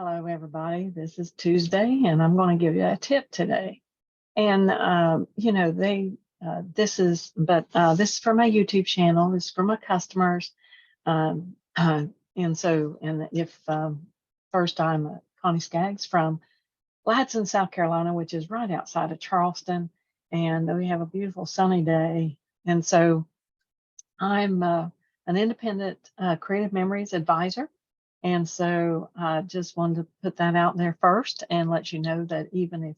Hello, everybody. This is Tuesday, and I'm going to give you a tip today. And this is for my YouTube channel. This is for my customers. And if first, I'm Connie Skaggs from Ladson, South Carolina, which is right outside of Charleston, and we have a beautiful sunny day. And so I'm an independent creative memories advisor. And so I just wanted to put that out there first and let you know that even if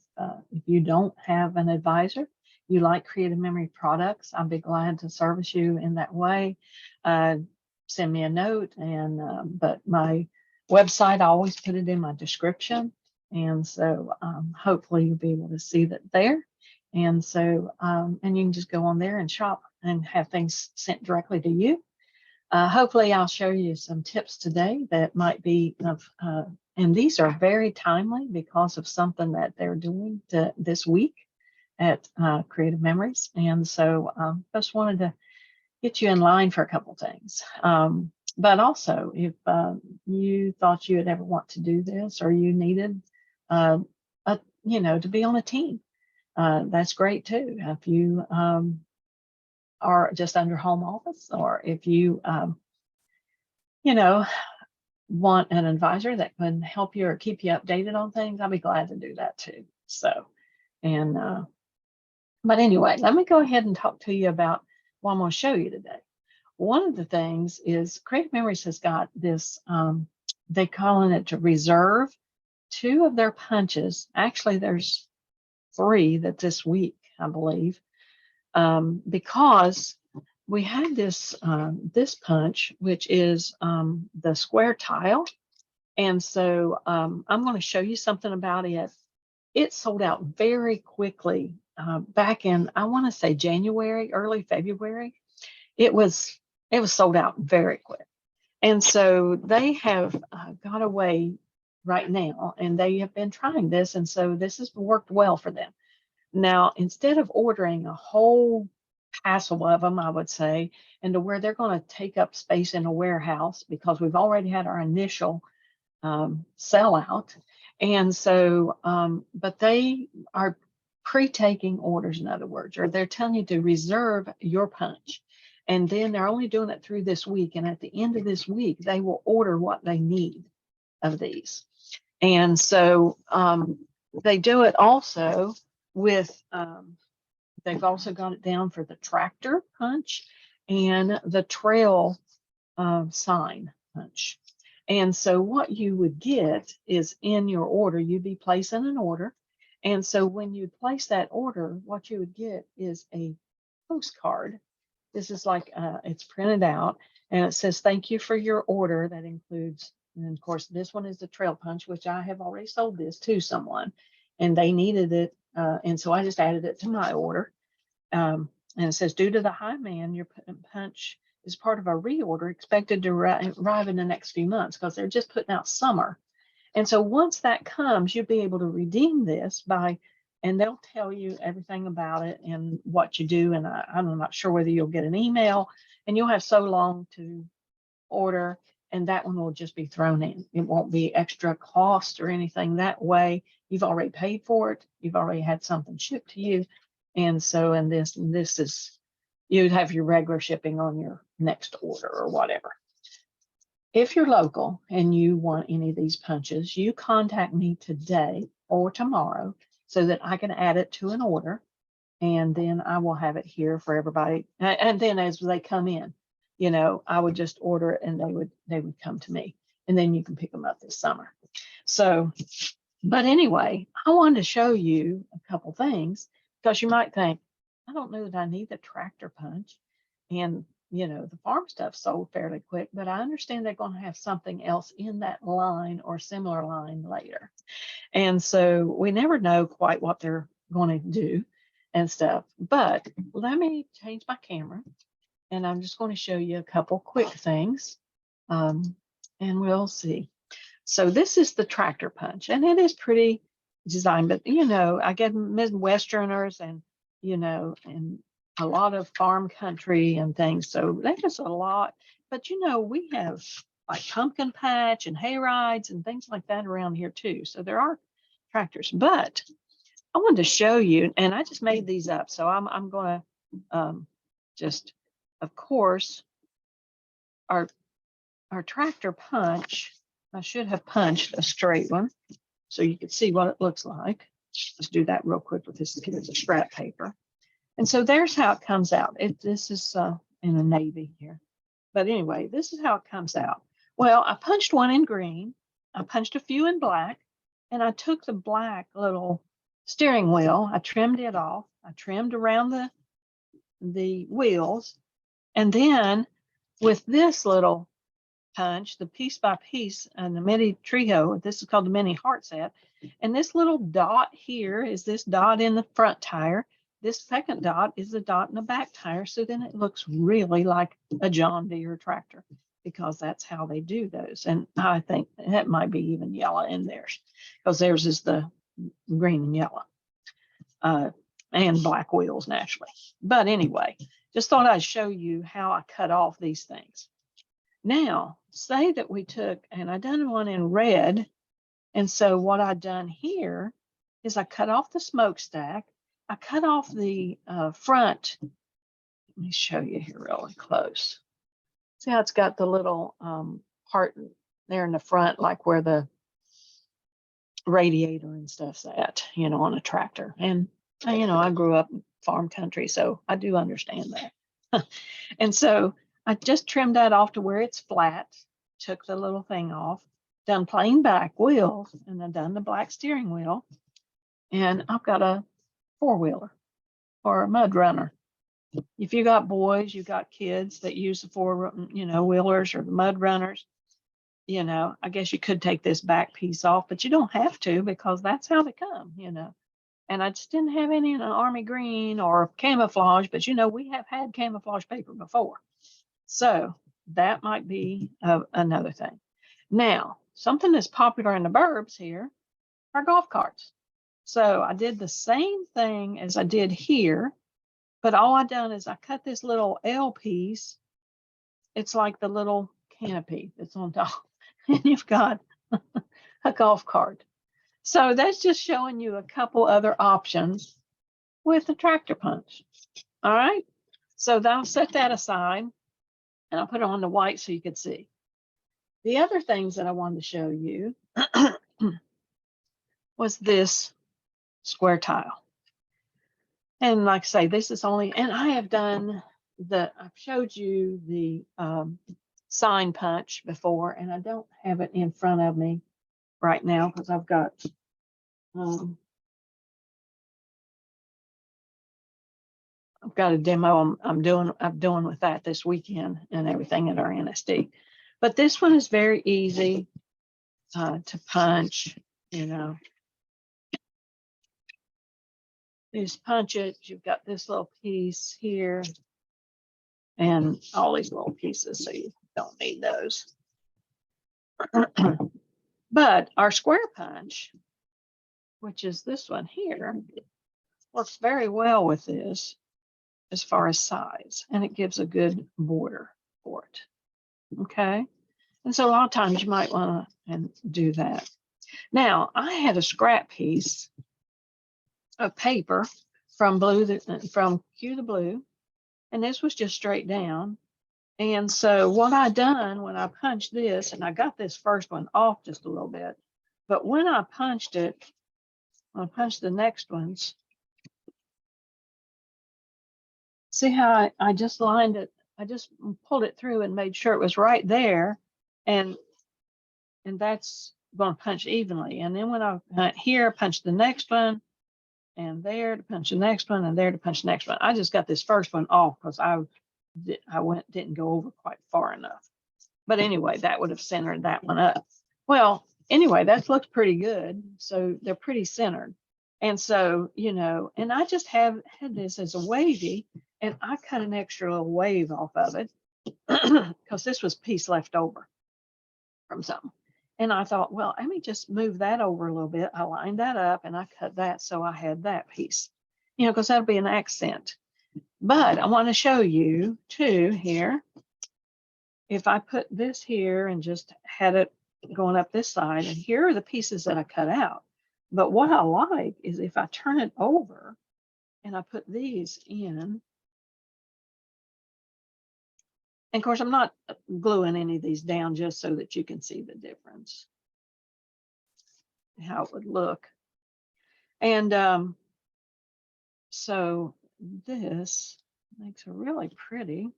you don't have an advisor, you like creative memory products, I'd be glad to service you in that way. Send me a note, but my website, I always put it in my description, and so hopefully you'll be able to see that there. And so and you can just go on there and shop and have things sent directly to you. Hopefully, I'll show you some tips today that might be and these are very timely because of something that they're doing this week at Creative Memories. And so just wanted to get you in line for a couple things. But also, if you thought you would ever want to do this or you needed, to be on a team, that's great too. If you are just under home office, or if you, want an advisor that can help you or keep you updated on things, I'll be glad to do that too. So, and, but anyway, let me go ahead and talk to you about what I'm going to show you today. One of the things is Creative Memories has got this, they calling it to reserve 2 of their punches. Actually, there's 3 that this week, I believe, because we had this this punch, which is the square tile. And so I'm going to show you something about it. It sold out very quickly back in, I want to say January, early February. It was sold out very quick. And so they have got away right now, and they have been trying this. And so this has worked well for them. Now, instead of ordering a whole passel of them, I would say, and to where they're going to take up space in a warehouse, because we've already had our initial sellout. And so, but they are pre-taking orders, in other words, or they're telling you to reserve your punch. And then they're only doing it through this week. And at the end of this week, they will order what they need of these. And so they do it also with, they've also got it down for the tractor punch and the trail sign punch. And so what you would get is in your order, you'd be placing an order. And so when you place that order, what you would get is a postcard. This is like, it's printed out and it says, thank you for your order. That includes, and of course, this one is the trail punch, which I have already sold this to someone and they needed it. And so I just added it to my order. And it says, due to the high demand, your punch is part of a reorder expected to arrive in the next few months, because they're just putting out summer. And so once that comes, you'll be able to redeem this and they'll tell you everything about it and what you do. And I'm not sure whether you'll get an email, and you'll have so long to order, and that one will just be thrown in. It won't be extra cost or anything that way. You've already paid for it. You've already had something shipped to you. And so, and this is, you'd have your regular shipping on your next order or whatever. If you're local and you want any of these punches, you contact me today or tomorrow so that I can add it to an order, and then I will have it here for everybody. And then as they come in, I would just order it and they would come to me, and then you can pick them up this summer. So, but anyway, I wanted to show you a couple things, because you might think, I don't know that I need the tractor punch. And, the farm stuff sold fairly quick, but I understand they're going to have something else in that line or similar line later. And so we never know quite what they're going to do and stuff. But let me change my camera, and I'm just going to show you a couple quick things, and we'll see. So this is the tractor punch, and it is pretty designed, but I get Midwesterners and and a lot of farm country and things, so there's a lot. But we have like pumpkin patch and hay rides and things like that around here too. So there are tractors, but I wanted to show you, and I just made these up. So I'm going to just, of course, our tractor punch, I should have punched a straight one so you could see what it looks like. Let's do that real quick with this piece of scrap paper. And so there's how it comes out. This is in a navy here. But anyway, this is how it comes out. Well, I punched one in green. I punched a few in black. And I took the black little steering wheel. I trimmed it off. I trimmed around the wheels. And then with this little punch, the piece by piece and the mini Trio, this is called the mini heart set. And this little dot here is this dot in the front tire. This second dot is the dot in the back tire. So then it looks really like a John Deere tractor because that's how they do those. And I think that might be even yellow in theirs because theirs is the green and yellow and black wheels naturally. But anyway, just thought I'd show you how I cut off these things. Now, say that we took, and I done one in red. And so what I done here is I cut off the smokestack. I cut off the front. Let me show you here really close. See how it's got the little part there in the front, like where the radiator and stuff's at, on a tractor. And, I grew up in farm country, so I do understand that. And so I just trimmed that off to where it's flat, took the little thing off, done plain back wheels, and then done the black steering wheel. And I've got a four-wheeler or a mud runner. If you got boys, you got kids that use the wheelers or the mud runners, I guess you could take this back piece off, but you don't have to because that's how they come, And I just didn't have any in an army green or camouflage, but we have had camouflage paper before. So that might be another thing. Now, something that's popular in the burbs here are golf carts. So I did the same thing as I did here, but all I done is I cut this little L piece. It's like the little canopy that's on top, and you've got a golf cart. So that's just showing you a couple other options with the tractor punch. All right. So I'll set that aside and I'll put it on the white so you could see. The other things that I wanted to show you was this square tile. And like I say, this is only, and I have done I've showed you the sign punch before, and I don't have it in front of me right now because I've got a demo I'm doing with that this weekend and everything at our NSD. But this one is very easy to punch, You just punch it. You've got this little piece here and all these little pieces, so you don't need those. But our square punch, which is this one here, works very well with this as far as size, and it gives a good border for it. Okay. And so a lot of times you might want to do that. Now, I had a scrap piece of paper from Q the Blue, and this was just straight down. And so what I done when I punched this, and I got this first one off just a little bit, but when I punched it, I punched the next ones. See how I just lined it, I just pulled it through and made sure it was right there. And that's going to punch evenly. And then when I here, punch the next one, and there to punch the next one, and there to punch the next one. I just got this first one off because I didn't go over quite far enough. But anyway, that would have centered that one up. Well, anyway, that looks pretty good. So they're pretty centered. And so, and I just had this as a wavy, and I cut an extra little wave off of it because this was piece left over from something. And I thought, well, let me just move that over a little bit. I lined that up and I cut that so I had that piece, because that'll be an accent. But I want to show you too here if I put this here and just had it going up this side, and here are the pieces that I cut out. But what I like is if I turn it over and I put these in, and of course, I'm not gluing any of these down just so that you can see the difference, how it would look. And so this makes a really pretty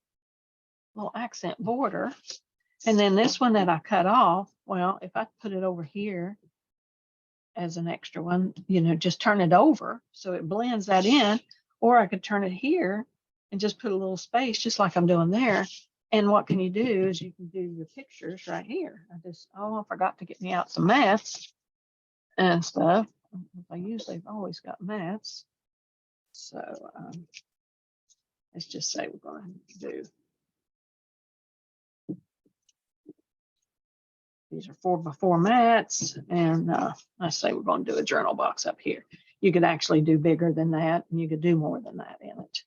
little accent border. And then this one that I cut off, well, if I put it over here as an extra one, just turn it over so it blends that in, or I could turn it here and just put a little space just like I'm doing there. And what can you do is you can do your pictures right here. I forgot to get me out some mats and stuff. I usually have always got mats. So let's just say we're going to do, these are 4x4 mats, and I say we're going to do a journal box up here. You could actually do bigger than that, and you could do more than that in it.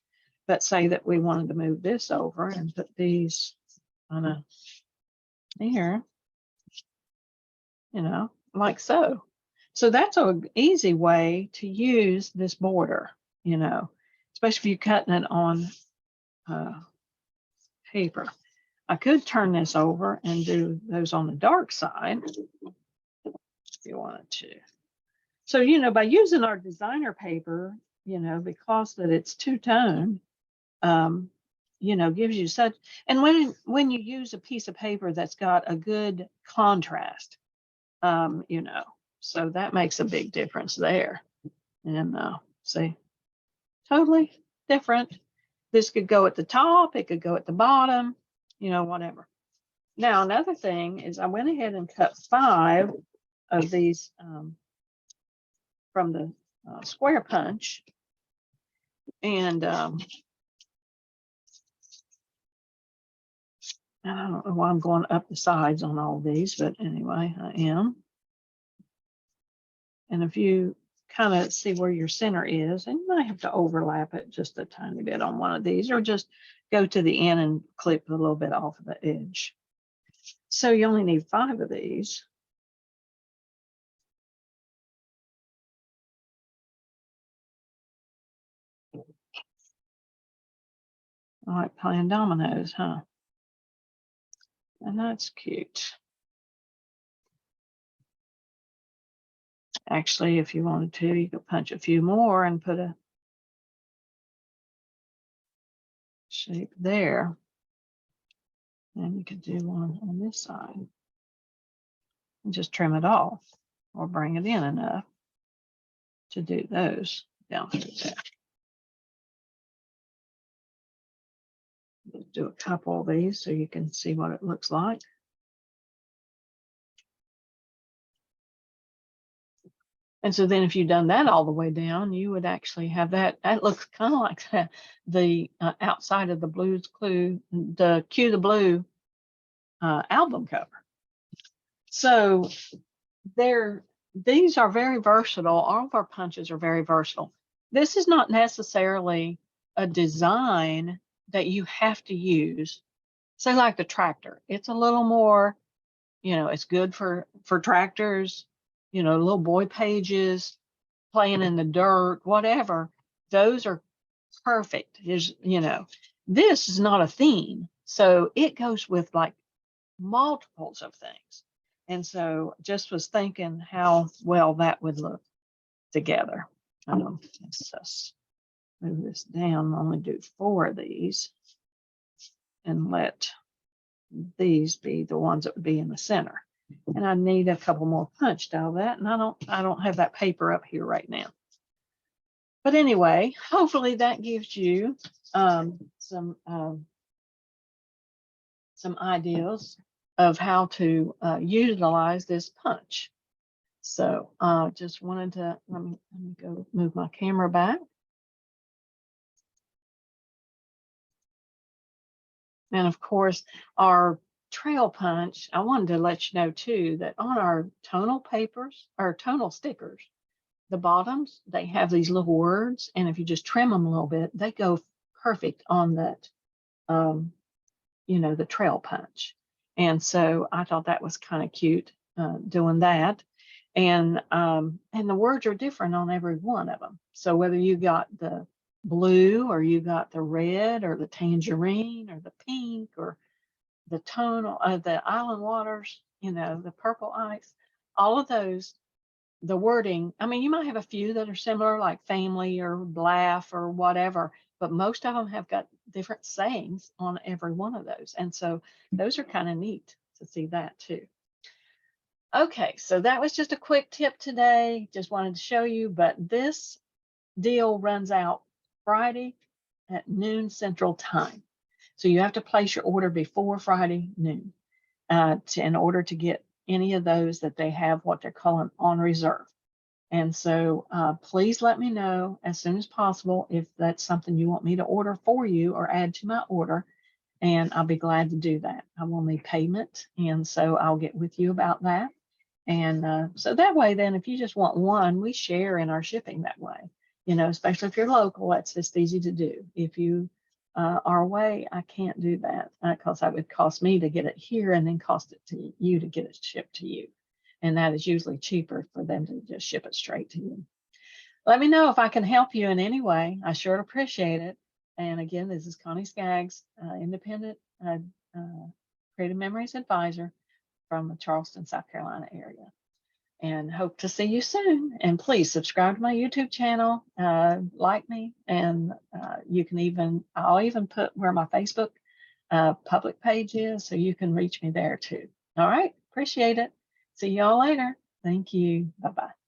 But say that we wanted to move this over and put these on here, like so. So that's an easy way to use this border, especially if you're cutting it on paper. I could turn this over and do those on the dark side if you wanted to. So, by using our designer paper, because that it's two-tone, gives you such, and when you use a piece of paper that's got a good contrast, so that makes a big difference there. And see, totally different. This could go at the top, it could go at the bottom, whatever. Now, another thing is I went ahead and cut 5 of these from the square punch. And I don't know why I'm going up the sides on all these, but anyway, I am. And if you kind of see where your center is, and you might have to overlap it just a tiny bit on one of these, or just go to the end and clip a little bit off of the edge. So you only need 5 of these. I like playing dominoes, huh? And that's cute. Actually, if you wanted to, you could punch a few more and put a shape there. And you could do one on this side and just trim it off or bring it in enough to do those down through there. Let's do a couple of these so you can see what it looks like. And so then if you've done that all the way down, you would actually have that. That looks kind of like the outside of the Blue's Clue, the Cue the Blue album cover. So these are very versatile. All of our punches are very versatile. This is not necessarily a design that you have to use. Say like the tractor. It's a little more, it's good for tractors, little boy pages, playing in the dirt, whatever. Those are perfect. This is not a theme. So it goes with like multiples of things. And so just was thinking how well that would look together. Let's just move this down, only do 4 of these and let these be the ones that would be in the center. And I need a couple more punched out of that. And I don't have that paper up here right now. But anyway, hopefully that gives you some ideas of how to utilize this punch. So just wanted to, let me go move my camera back. And of course, our trail punch, I wanted to let you know too, that on our tonal papers, or tonal stickers, the bottoms, they have these little words. And if you just trim them a little bit, they go perfect on that, the trail punch. And so I thought that was kind of cute doing that. And the words are different on every one of them. So whether you got the blue or you got the red or the tangerine or the pink or the tonal, the island waters, the purple ice, all of those, the wording, I mean, you might have a few that are similar, like family or laugh or whatever, but most of them have got different sayings on every one of those. And so those are kind of neat to see that too. Okay, so that was just a quick tip today. Just wanted to show you, but this deal runs out Friday at noon Central Time. So you have to place your order before Friday noon in order to get any of those that they have what they're calling on reserve. And so please let me know as soon as possible if that's something you want me to order for you or add to my order. And I'll be glad to do that. I will need payment. And so I'll get with you about that. And so that way, then, if you just want one, we share in our shipping that way, especially if you're local, that's just easy to do. If you are away, I can't do that because that would cost me to get it here and then cost it to you to get it shipped to you. And that is usually cheaper for them to just ship it straight to you. Let me know if I can help you in any way. I sure appreciate it. And again, this is Connie Skaggs, independent Creative Memories advisor from the Charleston, South Carolina area. And hope to see you soon. And please subscribe to my YouTube channel, like me, and I'll even put where my Facebook public page is so you can reach me there too. All right, appreciate it. See y'all later. Thank you. Bye-bye.